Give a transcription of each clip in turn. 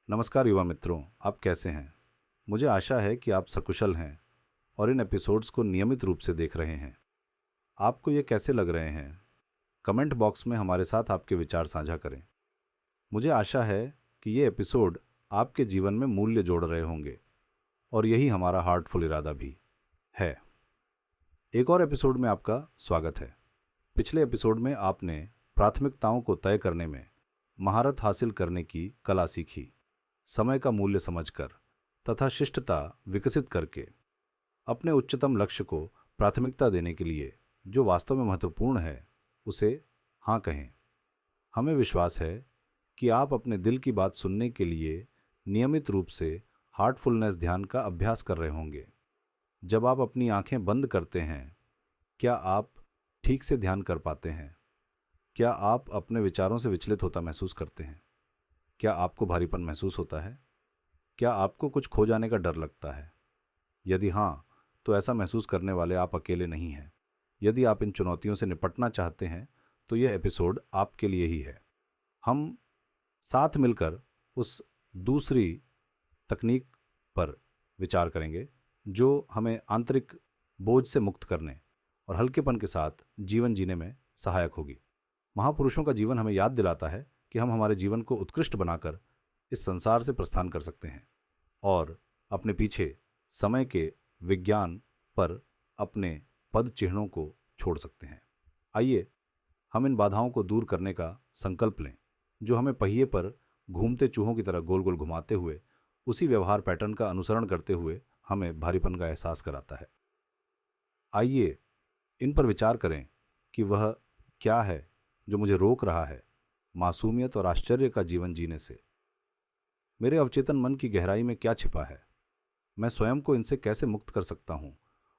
नमस्कार युवा मित्रों, आप कैसे हैं? मुझे आशा है कि आप सकुशल हैं और इन एपिसोड्स को नियमित रूप से देख रहे हैं। आपको ये कैसे लग रहे हैं? कमेंट बॉक्स में हमारे साथ आपके विचार साझा करें। मुझे आशा है कि ये एपिसोड आपके जीवन में मूल्य जोड़ रहे होंगे और यही हमारा हार्टफुल इरादा भी है। एक और एपिसोड में आपका स्वागत है। पिछले एपिसोड में आपने प्राथमिकताओं को तय करने में महारत हासिल करने की कला सीखी, समय का मूल्य समझकर तथा शिष्टता विकसित करके अपने उच्चतम लक्ष्य को प्राथमिकता देने के लिए जो वास्तव में महत्वपूर्ण है उसे हाँ कहें। हमें विश्वास है कि आप अपने दिल की बात सुनने के लिए नियमित रूप से हार्टफुलनेस ध्यान का अभ्यास कर रहे होंगे। जब आप अपनी आंखें बंद करते हैं, क्या आप ठीक से ध्यान कर पाते हैं? क्या आप अपने विचारों से विचलित होता महसूस करते हैं? क्या आपको भारीपन महसूस होता है? क्या आपको कुछ खो जाने का डर लगता है? यदि हाँ, तो ऐसा महसूस करने वाले आप अकेले नहीं हैं। यदि आप इन चुनौतियों से निपटना चाहते हैं तो यह एपिसोड आपके लिए ही है। हम साथ मिलकर उस दूसरी तकनीक पर विचार करेंगे जो हमें आंतरिक बोझ से मुक्त करने और हल्केपन के साथ जीवन जीने में सहायक होगी। महापुरुषों का जीवन हमें याद दिलाता है कि हम हमारे जीवन को उत्कृष्ट बनाकर इस संसार से प्रस्थान कर सकते हैं और अपने पीछे समय के विज्ञान पर अपने पद चिन्हों को छोड़ सकते हैं। आइए हम इन बाधाओं को दूर करने का संकल्प लें जो हमें पहिए पर घूमते चूहों की तरह गोल गोल घुमाते हुए उसी व्यवहार पैटर्न का अनुसरण करते हुए हमें भारीपन का एहसास कराता है। आइए इन पर विचार करें कि वह क्या है जो मुझे रोक रहा है मासूमियत और आश्चर्य का जीवन जीने से। मेरे अवचेतन मन की गहराई में क्या छिपा है? मैं स्वयं को इनसे कैसे मुक्त कर सकता हूँ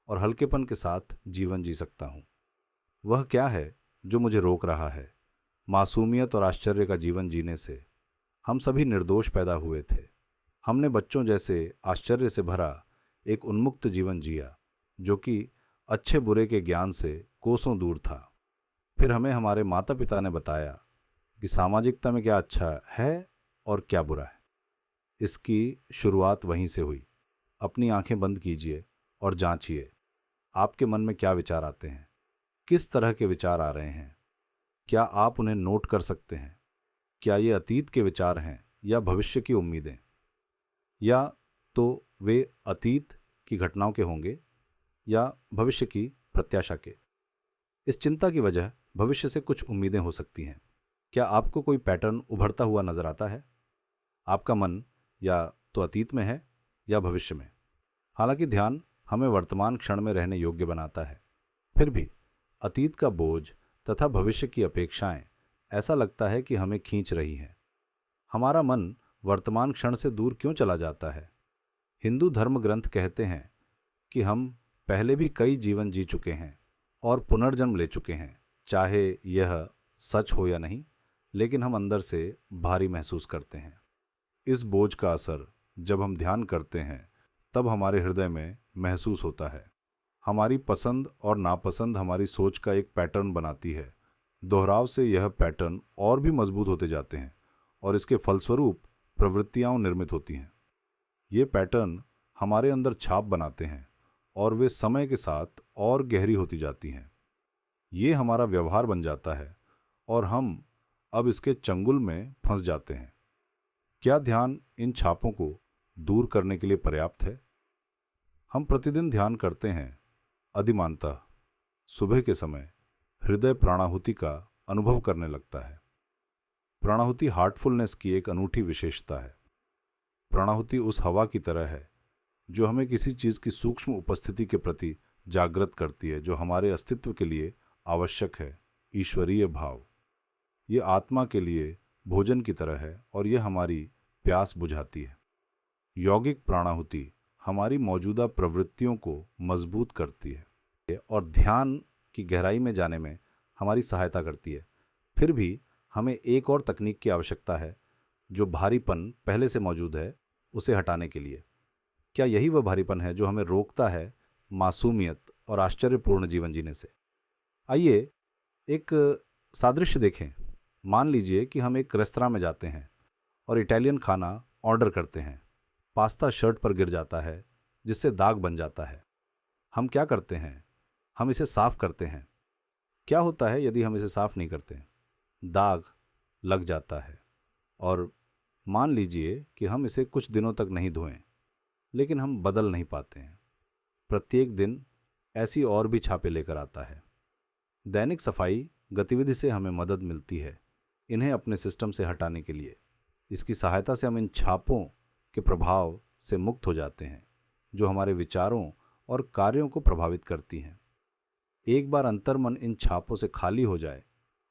और हल्केपन के साथ जीवन जी सकता हूँ? वह क्या है जो मुझे रोक रहा है मासूमियत और आश्चर्य का जीवन जीने से? हम सभी निर्दोष पैदा हुए थे। हमने बच्चों जैसे आश्चर्य से भरा एक उन्मुक्त जीवन जिया जो कि अच्छे बुरे के ज्ञान से कोसों दूर था। फिर हमें हमारे माता पिता ने बताया कि सामाजिकता में क्या अच्छा है और क्या बुरा है। इसकी शुरुआत वहीं से हुई। अपनी आंखें बंद कीजिए और जांचिए आपके मन में क्या विचार आते हैं, किस तरह के विचार आ रहे हैं। क्या आप उन्हें नोट कर सकते हैं? क्या ये अतीत के विचार हैं या भविष्य की उम्मीदें? या तो वे अतीत की घटनाओं के होंगे या भविष्य की प्रत्याशा के। इस चिंता की वजह भविष्य से कुछ उम्मीदें हो सकती हैं। क्या आपको कोई पैटर्न उभरता हुआ नजर आता है? आपका मन या तो अतीत में है या भविष्य में। हालांकि ध्यान हमें वर्तमान क्षण में रहने योग्य बनाता है, फिर भी अतीत का बोझ तथा भविष्य की अपेक्षाएं ऐसा लगता है कि हमें खींच रही हैं। हमारा मन वर्तमान क्षण से दूर क्यों चला जाता है? हिंदू धर्म ग्रंथ कहते हैं कि हम पहले भी कई जीवन जी चुके हैं और पुनर्जन्म ले चुके हैं। चाहे यह सच हो या नहीं, लेकिन हम अंदर से भारी महसूस करते हैं। इस बोझ का असर जब हम ध्यान करते हैं तब हमारे हृदय में महसूस होता है। हमारी पसंद और नापसंद हमारी सोच का एक पैटर्न बनाती है। दोहराव से यह पैटर्न और भी मजबूत होते जाते हैं और इसके फलस्वरूप प्रवृत्तियां निर्मित होती हैं। ये पैटर्न हमारे अंदर छाप बनाते हैं और वे समय के साथ और गहरी होती जाती हैं। ये हमारा व्यवहार बन जाता है और हम अब इसके चंगुल में फंस जाते हैं। क्या ध्यान इन छापों को दूर करने के लिए पर्याप्त है? हम प्रतिदिन ध्यान करते हैं। अधिमानतः सुबह के समय हृदय प्राणाहुति का अनुभव करने लगता है। प्राणाहुति हार्टफुलनेस की एक अनूठी विशेषता है। प्राणाहुति उस हवा की तरह है जो हमें किसी चीज की सूक्ष्म उपस्थिति के प्रति जागृत करती है जो हमारे अस्तित्व के लिए आवश्यक है। ईश्वरीय भाव ये आत्मा के लिए भोजन की तरह है और यह हमारी प्यास बुझाती है। यौगिक प्राणाहुति हमारी मौजूदा प्रवृत्तियों को मजबूत करती है और ध्यान की गहराई में जाने में हमारी सहायता करती है। फिर भी हमें एक और तकनीक की आवश्यकता है जो भारीपन पहले से मौजूद है उसे हटाने के लिए। क्या यही वह भारीपन है जो हमें रोकता है मासूमियत और आश्चर्यपूर्ण जीवन जीने से? आइए एक सादृश्य देखें। मान लीजिए कि हम एक रेस्तरां में जाते हैं और इटालियन खाना ऑर्डर करते हैं। पास्ता शर्ट पर गिर जाता है जिससे दाग बन जाता है। हम क्या करते हैं? हम इसे साफ करते हैं। क्या होता है यदि हम इसे साफ नहीं करते? दाग लग जाता है। और मान लीजिए कि हम इसे कुछ दिनों तक नहीं धोएं, लेकिन हम बदल नहीं पाते हैं। प्रत्येक दिन ऐसी और भी छापे लेकर आता है। दैनिक सफाई गतिविधि से हमें मदद मिलती है इन्हें अपने सिस्टम से हटाने के लिए। इसकी सहायता से हम इन छापों के प्रभाव से मुक्त हो जाते हैं जो हमारे विचारों और कार्यों को प्रभावित करती हैं। एक बार अंतर्मन इन छापों से खाली हो जाए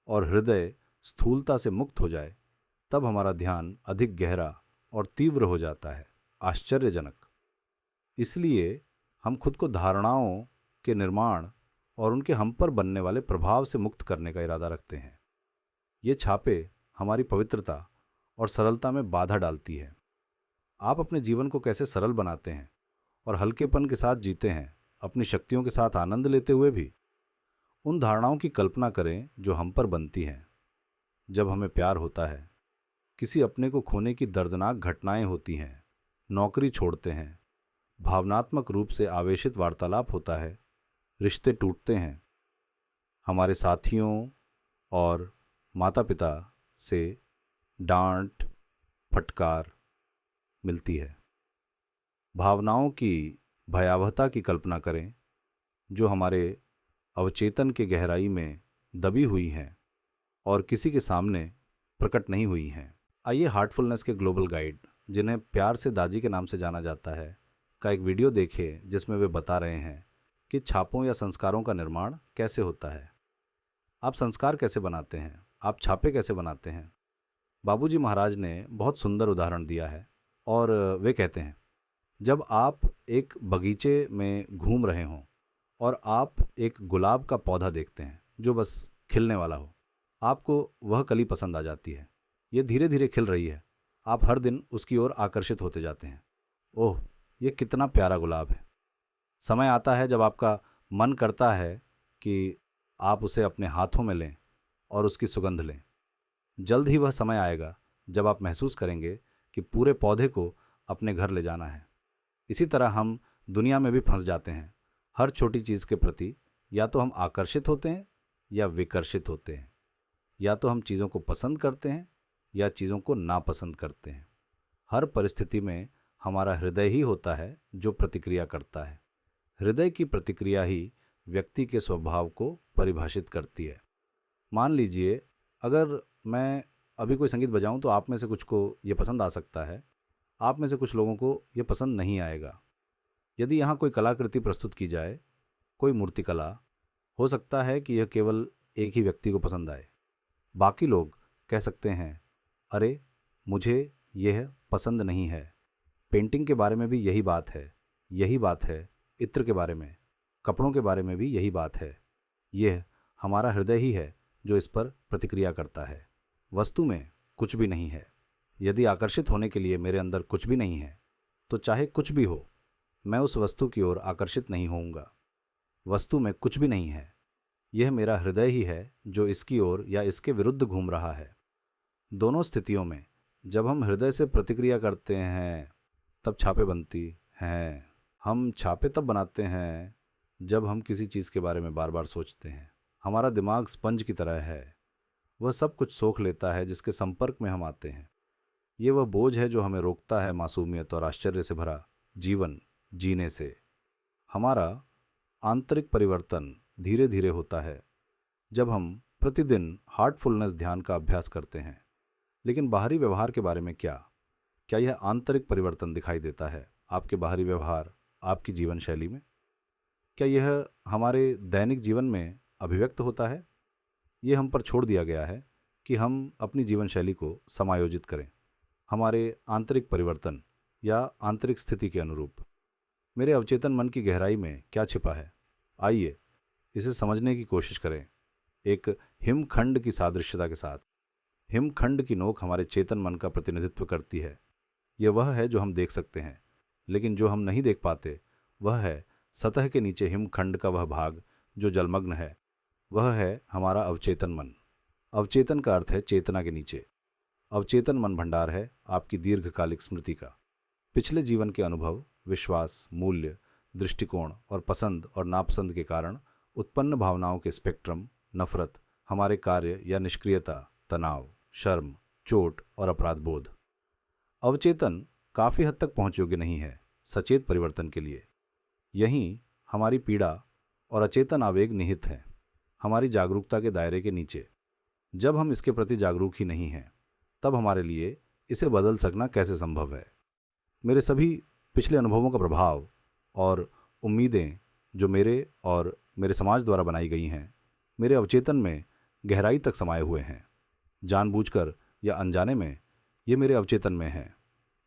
और हृदय स्थूलता से मुक्त हो जाए, तब हमारा ध्यान अधिक गहरा और तीव्र हो जाता है। आश्चर्यजनक। इसलिए हम खुद को धारणाओं के निर्माण और उनके हम पर बनने वाले प्रभाव से मुक्त करने का इरादा रखते हैं। ये छापे हमारी पवित्रता और सरलता में बाधा डालती है। आप अपने जीवन को कैसे सरल बनाते हैं और हल्केपन के साथ जीते हैं, अपनी शक्तियों के साथ आनंद लेते हुए भी? उन धारणाओं की कल्पना करें जो हम पर बनती हैं जब हमें प्यार होता है, किसी अपने को खोने की दर्दनाक घटनाएं होती हैं, नौकरी छोड़ते हैं, भावनात्मक रूप से आवेशित वार्तालाप होता है, रिश्ते टूटते हैं, हमारे साथियों और माता पिता से डांट फटकार मिलती है। भावनाओं की भयावहता की कल्पना करें जो हमारे अवचेतन के गहराई में दबी हुई हैं और किसी के सामने प्रकट नहीं हुई हैं। आइए हार्टफुलनेस के ग्लोबल गाइड, जिन्हें प्यार से दाजी के नाम से जाना जाता है, का एक वीडियो देखें जिसमें वे बता रहे हैं कि छापों या संस्कारों का निर्माण कैसे होता है। आप संस्कार कैसे बनाते हैं? आप छापे कैसे बनाते हैं? बाबूजी महाराज ने बहुत सुंदर उदाहरण दिया है और वे कहते हैं, जब आप एक बगीचे में घूम रहे हों और आप एक गुलाब का पौधा देखते हैं जो बस खिलने वाला हो, आपको वह कली पसंद आ जाती है। ये धीरे धीरे खिल रही है। आप हर दिन उसकी ओर आकर्षित होते जाते हैं। ओह, ये कितना प्यारा गुलाब है। समय आता है जब आपका मन करता है कि आप उसे अपने हाथों में लें और उसकी सुगंध लें। जल्द ही वह समय आएगा जब आप महसूस करेंगे कि पूरे पौधे को अपने घर ले जाना है। इसी तरह हम दुनिया में भी फंस जाते हैं। हर छोटी चीज़ के प्रति या तो हम आकर्षित होते हैं या विकर्षित होते हैं। या तो हम चीज़ों को पसंद करते हैं या चीज़ों को नापसंद करते हैं। हर परिस्थिति में हमारा हृदय ही होता है जो प्रतिक्रिया करता है। हृदय की प्रतिक्रिया ही व्यक्ति के स्वभाव को परिभाषित करती है। मान लीजिए, अगर मैं अभी कोई संगीत बजाऊं तो आप में से कुछ को ये पसंद आ सकता है, आप में से कुछ लोगों को ये पसंद नहीं आएगा। यदि यहाँ कोई कलाकृति प्रस्तुत की जाए, कोई मूर्तिकला, हो सकता है कि यह केवल एक ही व्यक्ति को पसंद आए। बाकी लोग कह सकते हैं, अरे मुझे यह पसंद नहीं है। पेंटिंग के बारे में भी यही बात है, यही बात है। इत्र के बारे में, कपड़ों के बारे में भी यही बात है। यह हमारा हृदय ही है जो इस पर प्रतिक्रिया करता है। वस्तु में कुछ भी नहीं है। यदि आकर्षित होने के लिए मेरे अंदर कुछ भी नहीं है, तो चाहे कुछ भी हो, मैं उस वस्तु की ओर आकर्षित नहीं होऊंगा। वस्तु में कुछ भी नहीं है। यह मेरा हृदय ही है जो इसकी ओर या इसके विरुद्ध घूम रहा है। दोनों स्थितियों में जब हम हृदय से प्रतिक्रिया करते हैं तब छापे बनती हैं। हम छापे तब बनाते हैं जब हम किसी चीज़ के बारे में बार बार सोचते हैं। हमारा दिमाग स्पंज की तरह है। वह सब कुछ सोख लेता है जिसके संपर्क में हम आते हैं। ये वह बोझ है जो हमें रोकता है मासूमियत और आश्चर्य से भरा जीवन जीने से। हमारा आंतरिक परिवर्तन धीरे धीरे होता है जब हम प्रतिदिन हार्टफुलनेस ध्यान का अभ्यास करते हैं। लेकिन बाहरी व्यवहार के बारे में क्या यह आंतरिक परिवर्तन दिखाई देता है आपके बाहरी व्यवहार, आपकी जीवन शैली में? क्या यह हमारे दैनिक जीवन में अभिव्यक्त होता है? यह हम पर छोड़ दिया गया है कि हम अपनी जीवन शैली को समायोजित करें हमारे आंतरिक परिवर्तन या आंतरिक स्थिति के अनुरूप। मेरे अवचेतन मन की गहराई में क्या छिपा है? आइए इसे समझने की कोशिश करें एक हिमखंड की सादृश्यता के साथ। हिमखंड की नोक हमारे चेतन मन का प्रतिनिधित्व करती है। यह वह है जो हम देख सकते हैं, लेकिन जो हम नहीं देख पाते वह है सतह के नीचे हिमखंड का वह भाग जो जलमग्न है। वह है हमारा अवचेतन मन। अवचेतन का अर्थ है चेतना के नीचे। अवचेतन मन भंडार है आपकी दीर्घकालिक स्मृति का। पिछले जीवन के अनुभव, विश्वास, मूल्य, दृष्टिकोण और पसंद और नापसंद के कारण उत्पन्न भावनाओं के स्पेक्ट्रम, नफरत, हमारे कार्य या निष्क्रियता, तनाव, शर्म, चोट और अपराध बोध। अवचेतन काफ़ी हद तक पहुंच योग्य नहीं है सचेत परिवर्तन के लिए। यहीं हमारी पीड़ा और अचेतन आवेग निहित हैं, हमारी जागरूकता के दायरे के नीचे। जब हम इसके प्रति जागरूक ही नहीं हैं, तब हमारे लिए इसे बदल सकना कैसे संभव है? मेरे सभी पिछले अनुभवों का प्रभाव और उम्मीदें जो मेरे और मेरे समाज द्वारा बनाई गई हैं, मेरे अवचेतन में गहराई तक समाये हुए हैं। जानबूझकर या अनजाने में ये मेरे अवचेतन में हैं।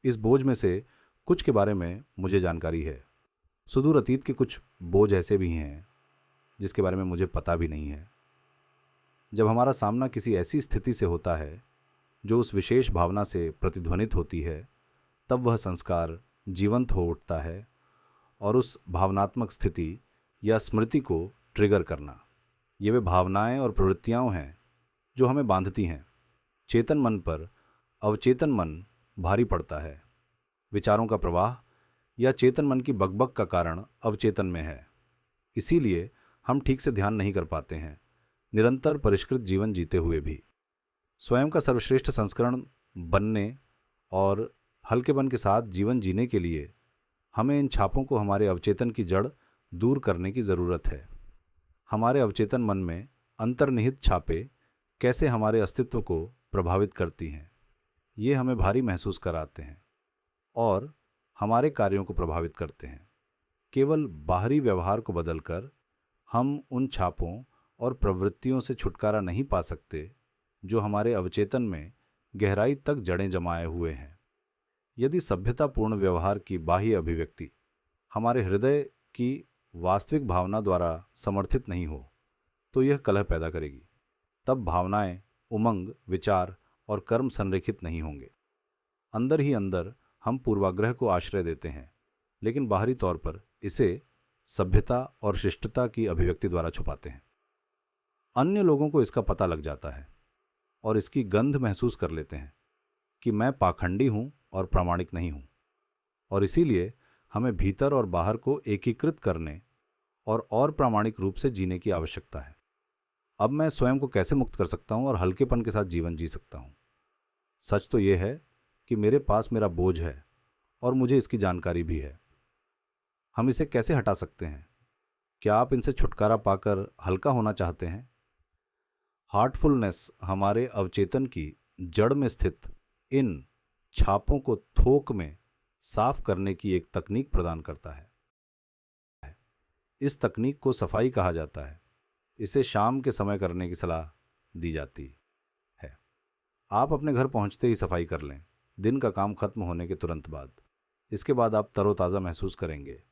इस बोझ में से कुछ के बारे में मुझे जानकारी है। सुदूर अतीत के कुछ बोझ ऐसे भी हैं जिसके बारे में मुझे पता भी नहीं है। जब हमारा सामना किसी ऐसी स्थिति से होता है जो उस विशेष भावना से प्रतिध्वनित होती है, तब वह संस्कार जीवंत हो उठता है और उस भावनात्मक स्थिति या स्मृति को ट्रिगर करना। ये वे भावनाएं और प्रवृत्तियां हैं जो हमें बांधती हैं। चेतन मन पर अवचेतन मन भारी पड़ता है। विचारों का प्रवाह या चेतन मन की बकबक का कारण अवचेतन में है। इसीलिए हम ठीक से ध्यान नहीं कर पाते हैं, निरंतर परिष्कृत जीवन जीते हुए भी। स्वयं का सर्वश्रेष्ठ संस्करण बनने और हल्केपन के साथ जीवन जीने के लिए हमें इन छापों को हमारे अवचेतन की जड़ दूर करने की ज़रूरत है। हमारे अवचेतन मन में अंतर्निहित छापे कैसे हमारे अस्तित्व को प्रभावित करती हैं, ये हमें भारी महसूस कराते हैं और हमारे कार्यों को प्रभावित करते हैं। केवल बाहरी व्यवहार को बदलकर हम उन छापों और प्रवृत्तियों से छुटकारा नहीं पा सकते जो हमारे अवचेतन में गहराई तक जड़ें जमाए हुए हैं। यदि सभ्यतापूर्ण व्यवहार की बाह्य अभिव्यक्ति हमारे हृदय की वास्तविक भावना द्वारा समर्थित नहीं हो, तो यह कलह पैदा करेगी। तब भावनाएं, उमंग, विचार और कर्म संरेखित नहीं होंगे। अंदर ही अंदर हम पूर्वाग्रह को आश्रय देते हैं, लेकिन बाहरी तौर पर इसे सभ्यता और शिष्टता की अभिव्यक्ति द्वारा छुपाते हैं। अन्य लोगों को इसका पता लग जाता है और इसकी गंध महसूस कर लेते हैं कि मैं पाखंडी हूं और प्रामाणिक नहीं हूं, और इसीलिए हमें भीतर और बाहर को एकीकृत करने और प्रामाणिक रूप से जीने की आवश्यकता है। अब मैं स्वयं को कैसे मुक्त कर सकता हूं और हल्केपन के साथ जीवन जी सकता हूं? सच तो यह है कि मेरे पास मेरा बोझ है और मुझे इसकी जानकारी भी है। हम इसे कैसे हटा सकते हैं? क्या आप इनसे छुटकारा पाकर हल्का होना चाहते हैं? हार्टफुलनेस हमारे अवचेतन की जड़ में स्थित इन छापों को थोक में साफ करने की एक तकनीक प्रदान करता है। इस तकनीक को सफाई कहा जाता है। इसे शाम के समय करने की सलाह दी जाती है। आप अपने घर पहुंचते ही सफाई कर लें, दिन का काम खत्म होने के तुरंत बाद। इसके बाद आप तरोताज़ा महसूस करेंगे।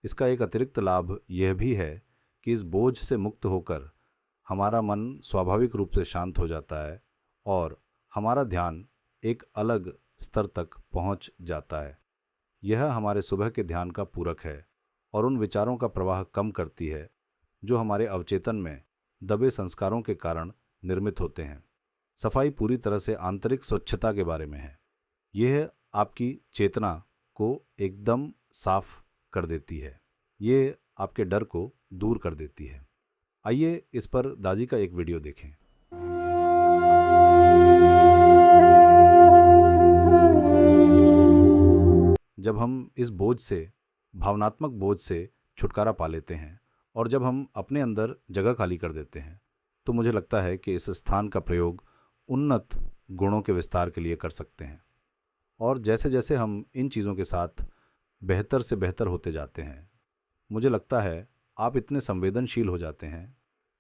इसका एक अतिरिक्त लाभ यह भी है कि इस बोझ से मुक्त होकर हमारा मन स्वाभाविक रूप से शांत हो जाता है और हमारा ध्यान एक अलग स्तर तक पहुंच जाता है। यह हमारे सुबह के ध्यान का पूरक है और उन विचारों का प्रवाह कम करती है जो हमारे अवचेतन में दबे संस्कारों के कारण निर्मित होते हैं। सफाई पूरी तरह से आंतरिक स्वच्छता के बारे में है। यह आपकी चेतना को एकदम साफ कर देती है। ये आपके डर को दूर कर देती है। आइए इस पर दाजी का एक वीडियो देखें। जब हम इस बोझ से, भावनात्मक बोझ से छुटकारा पा लेते हैं और जब हम अपने अंदर जगह खाली कर देते हैं, तो मुझे लगता है कि इस स्थान का प्रयोग उन्नत गुणों के विस्तार के लिए कर सकते हैं। और जैसे जैसे हम इन चीज़ों के साथ बेहतर से बेहतर होते जाते हैं, मुझे लगता है आप इतने संवेदनशील हो जाते हैं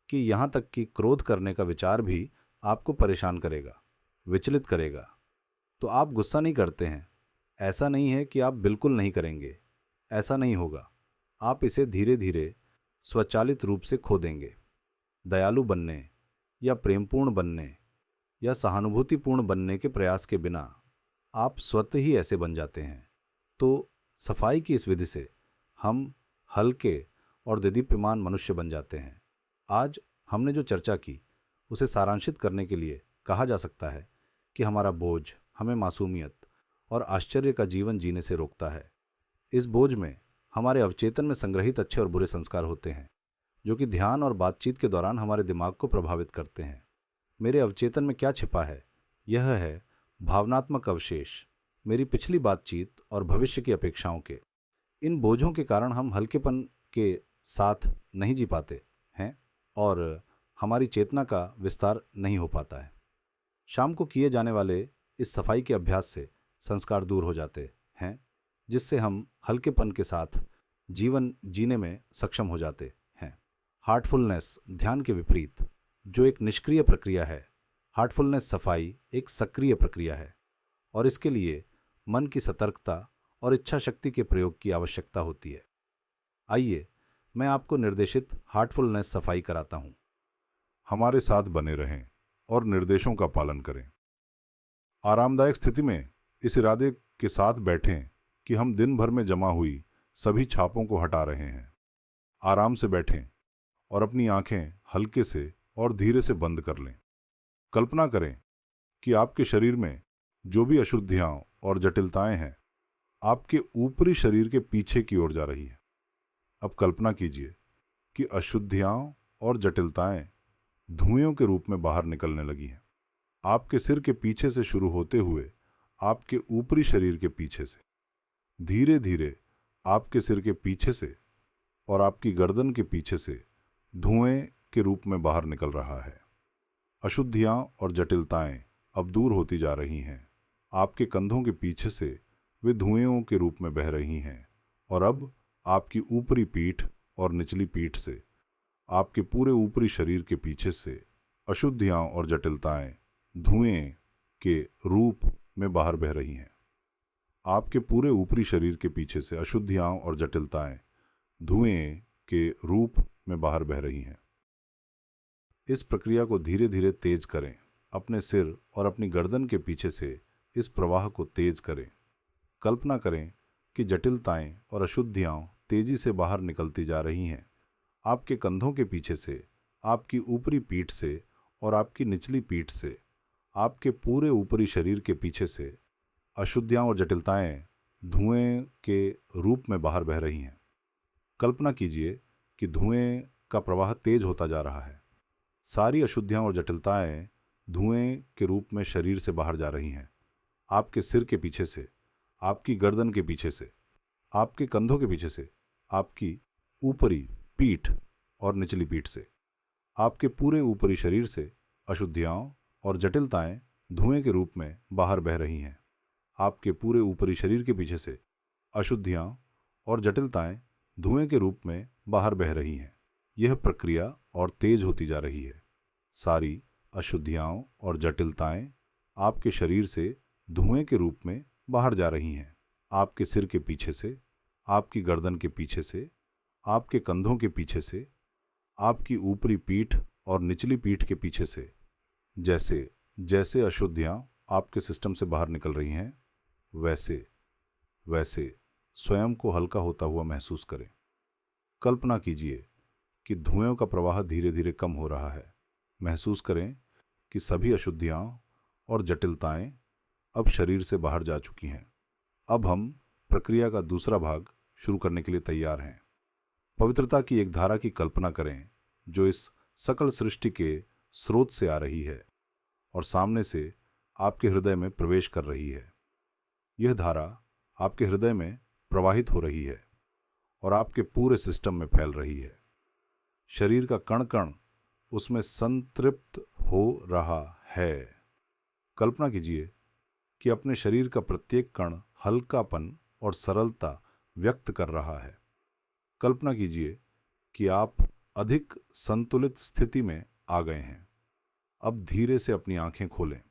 कि यहाँ तक कि क्रोध करने का विचार भी आपको परेशान करेगा, विचलित करेगा। तो आप गुस्सा नहीं करते हैं। ऐसा नहीं है कि आप बिल्कुल नहीं करेंगे, ऐसा नहीं होगा। आप इसे धीरे धीरे स्वचालित रूप से खो देंगे। दयालु बनने या प्रेमपूर्ण बनने या सहानुभूतिपूर्ण बनने के प्रयास के बिना आप स्वतः ही ऐसे बन जाते हैं। तो सफाई की इस विधि से हम हल्के और देदीप्यमान मनुष्य बन जाते हैं। आज हमने जो चर्चा की उसे सारांशित करने के लिए कहा जा सकता है कि हमारा बोझ हमें मासूमियत और आश्चर्य का जीवन जीने से रोकता है। इस बोझ में हमारे अवचेतन में संग्रहित अच्छे और बुरे संस्कार होते हैं, जो कि ध्यान और बातचीत के दौरान हमारे दिमाग को प्रभावित करते हैं। मेरे अवचेतन में क्या छिपा है? यह है भावनात्मक अवशेष, मेरी पिछली बातचीत और भविष्य की अपेक्षाओं के। इन बोझों के कारण हम हल्केपन के साथ नहीं जी पाते हैं और हमारी चेतना का विस्तार नहीं हो पाता है। शाम को किए जाने वाले इस सफाई के अभ्यास से संस्कार दूर हो जाते हैं, जिससे हम हल्केपन के साथ जीवन जीने में सक्षम हो जाते हैं। हार्टफुलनेस ध्यान के विपरीत, जो एक निष्क्रिय प्रक्रिया है, हार्टफुलनेस सफाई एक सक्रिय प्रक्रिया है और इसके लिए मन की सतर्कता और इच्छा शक्ति के प्रयोग की आवश्यकता होती है। आइए मैं आपको निर्देशित हार्टफुलनेस सफाई कराता हूँ। हमारे साथ बने रहें और निर्देशों का पालन करें। आरामदायक स्थिति में इस इरादे के साथ बैठें कि हम दिन भर में जमा हुई सभी छापों को हटा रहे हैं। आराम से बैठें और अपनी आंखें हल्के से और धीरे से बंद कर लें। कल्पना करें कि आपके शरीर में जो भी अशुद्धियां और जटिलताएं हैं, आपके ऊपरी शरीर के पीछे की ओर जा रही है। अब कल्पना कीजिए कि अशुद्धियां और जटिलताएं धुएं के रूप में बाहर निकलने लगी हैं, आपके सिर के पीछे से शुरू होते हुए आपके ऊपरी शरीर के पीछे से, धीरे धीरे आपके सिर के पीछे से और आपकी गर्दन के पीछे से धुएं के रूप में बाहर निकल रहा है। अशुद्धियां और जटिलताएं अब दूर होती जा रही हैं। आपके कंधों के पीछे से वे धुएं के रूप में बह रही हैं और अब आपकी ऊपरी पीठ और निचली पीठ से, आपके पूरे ऊपरी शरीर के पीछे से अशुद्धियां और जटिलताएं धुएं के रूप में बाहर बह रही हैं। आपके पूरे ऊपरी शरीर के पीछे से अशुद्धियां और जटिलताएं धुएं के रूप में बाहर बह रही हैं। इस प्रक्रिया को धीरे धीरे तेज करें। अपने सिर और अपनी गर्दन के पीछे से इस प्रवाह को तेज करें। कल्पना करें कि जटिलताएं और अशुद्धियां तेजी से बाहर निकलती जा रही हैं। आपके कंधों के पीछे से, आपकी ऊपरी पीठ से और आपकी निचली पीठ से, आपके पूरे ऊपरी शरीर के पीछे से अशुद्धियां और जटिलताएं धुएं के रूप में बाहर बह रही हैं। कल्पना कीजिए कि धुएं का प्रवाह तेज होता जा रहा है। सारी अशुद्धियां और जटिलताएं धुएं के रूप में शरीर से बाहर जा रही हैं। आपके सिर के पीछे से, आपकी गर्दन के पीछे से, आपके कंधों के पीछे से, आपकी ऊपरी पीठ और निचली पीठ से, आपके पूरे ऊपरी शरीर से अशुद्धियां और जटिलताएं धुएं के रूप में बाहर बह रही हैं। आपके पूरे ऊपरी शरीर के पीछे से अशुद्धियां और जटिलताएं धुएं के रूप में बाहर बह रही हैं। यह प्रक्रिया और तेज होती जा रही है। सारी अशुद्धियां और जटिलताएं आपके शरीर से धुएं के रूप में बाहर जा रही हैं। आपके सिर के पीछे से, आपकी गर्दन के पीछे से, आपके कंधों के पीछे से, आपकी ऊपरी पीठ और निचली पीठ के पीछे से। जैसे जैसे अशुद्धियां आपके सिस्टम से बाहर निकल रही हैं, वैसे वैसे स्वयं को हल्का होता हुआ महसूस करें। कल्पना कीजिए कि धुएं का प्रवाह धीरे धीरे कम हो रहा है। महसूस करें कि सभी अशुद्धियां और जटिलताएं अब शरीर से बाहर जा चुकी हैं। अब हम प्रक्रिया का दूसरा भाग शुरू करने के लिए तैयार हैं। पवित्रता की एक धारा की कल्पना करें जो इस सकल सृष्टि के स्रोत से आ रही है और सामने से आपके हृदय में प्रवेश कर रही है। यह धारा आपके हृदय में प्रवाहित हो रही है और आपके पूरे सिस्टम में फैल रही है। शरीर का कण कण उसमें संतृप्त हो रहा है। कल्पना कीजिए कि अपने शरीर का प्रत्येक कण हल्कापन और सरलता व्यक्त कर रहा है। कल्पना कीजिए कि आप अधिक संतुलित स्थिति में आ गए हैं। अब धीरे से अपनी आंखें खोलें।